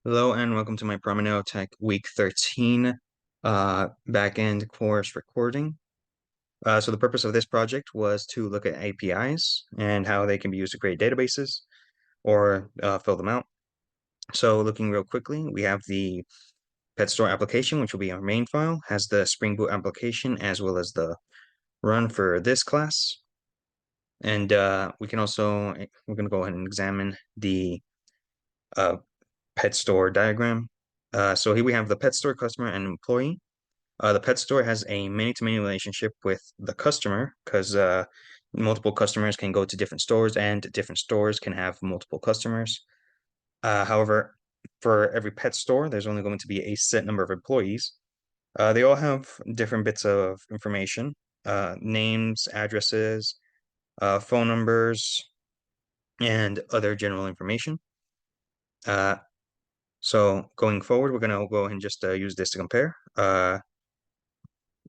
Hello and welcome to my promineotech week 13 backend course recording. So the purpose of this project was to look at APIs and how they can be used to create databases or fill them out. So looking real quickly, we have the pet store application, which will be our main file, has the Spring Boot application as well as the run for this class. And we're going to go ahead and examine the uh, pet store diagram. So here we have the pet store customer and employee. The pet store has a many-to-many relationship with the customer because multiple customers can go to different stores and different stores can have multiple customers. However, for every pet store, there's only going to be a set number of employees. They all have different bits of information, names, addresses, phone numbers, and other general information. So going forward, we're going to go ahead and just use this to compare.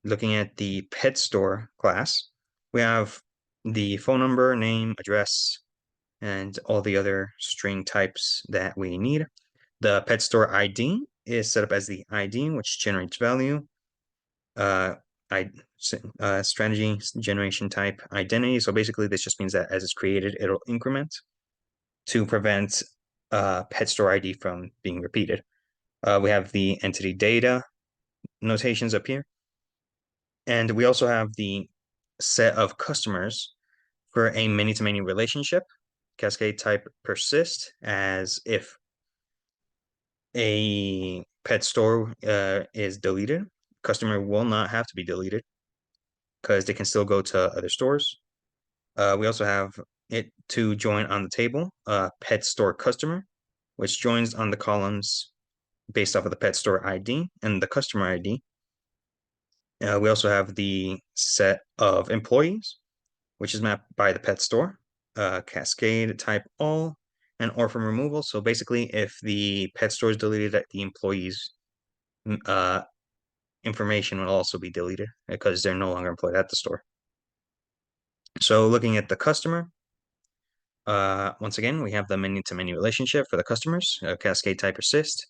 Looking at the pet store class, we have the phone number, name, address, and all the other string types that we need. The pet store ID is set up as the ID, which generates value. Strategy generation type identity. So basically, this just means that as it's created, it'll increment to prevent pet store ID from being repeated. We have the entity data notations up here. And we also have the set of customers for a many-to-many relationship. Cascade type persist as if a pet store is deleted. Customer will not have to be deleted because they can still go to other stores. We also have it to join on the table, pet store customer, which joins on the columns based off of the pet store ID and the customer ID. We also have the set of employees, which is mapped by the pet store, cascade type all, and orphan removal. So basically, if the pet store is deleted, the employees' information will also be deleted because they're no longer employed at the store. So looking at the customer, once again, we have the many-to-many relationship for the customers, cascade type persist.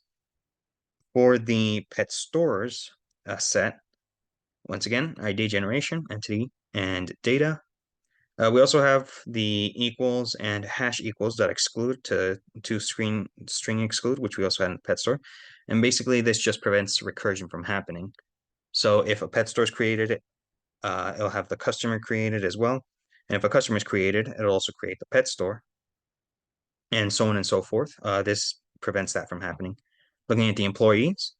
For the pet stores set, once again, ID generation, entity, and data. We also have the equals and hash equals that exclude to string exclude, which we also had in the pet store. And basically, this just prevents recursion from happening. So if a pet store is created, it'll have the customer created as well. And if a customer is created, it'll also create the pet store, and so on and so forth. This prevents that from happening. Looking at the employees,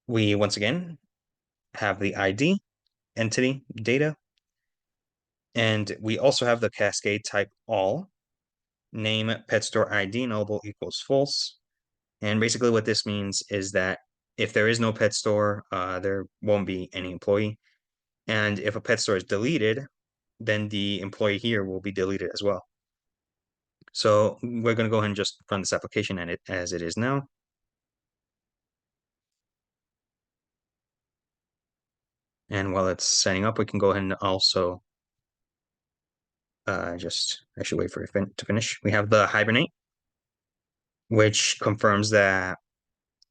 we once again have the ID, entity, data, and we also have the cascade type all, name pet store ID nullable equals false. And basically what this means is that if there is no pet store, there won't be any employee. And if a pet store is deleted, then the employee here will be deleted as well. So we're going to go ahead and just run this application and as it is now. And while it's setting up, we can go ahead and also just actually wait for it to finish. We have the Hibernate, which confirms that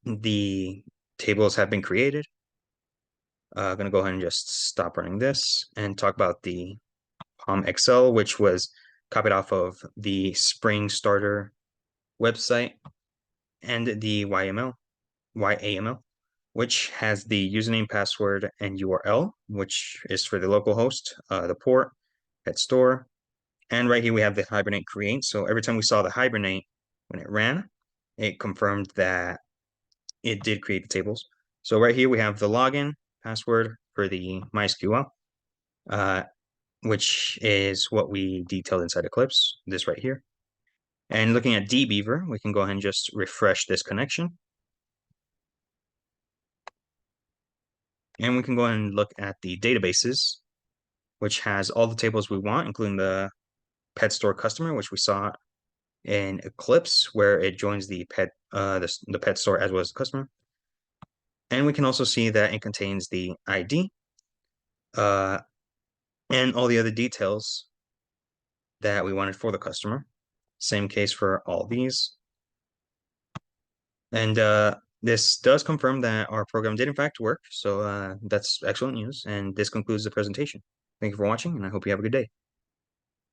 the tables have been created. I'm going to go ahead and just stop running this and talk about the POM Excel, which was copied off of the Spring Starter website, and the YAML, which has the username, password, and URL, which is for the local host, the port, pet store. And right here we have the Hibernate create. So every time we saw the Hibernate, when it ran, it confirmed that it did create the tables. So right here we have the login password for the MySQL, which is what we detailed inside Eclipse, this right here. And looking at dbeaver, we can go ahead and just refresh this connection. And we can go ahead and look at the databases, which has all the tables we want, including the pet store customer, which we saw in Eclipse, where it joins the pet store as well as the customer. And we can also see that it contains the ID and all the other details that we wanted for the customer. Same case for all these. And this does confirm that our program did in fact work. So that's excellent news. And this concludes the presentation. Thank you for watching, and I hope you have a good day.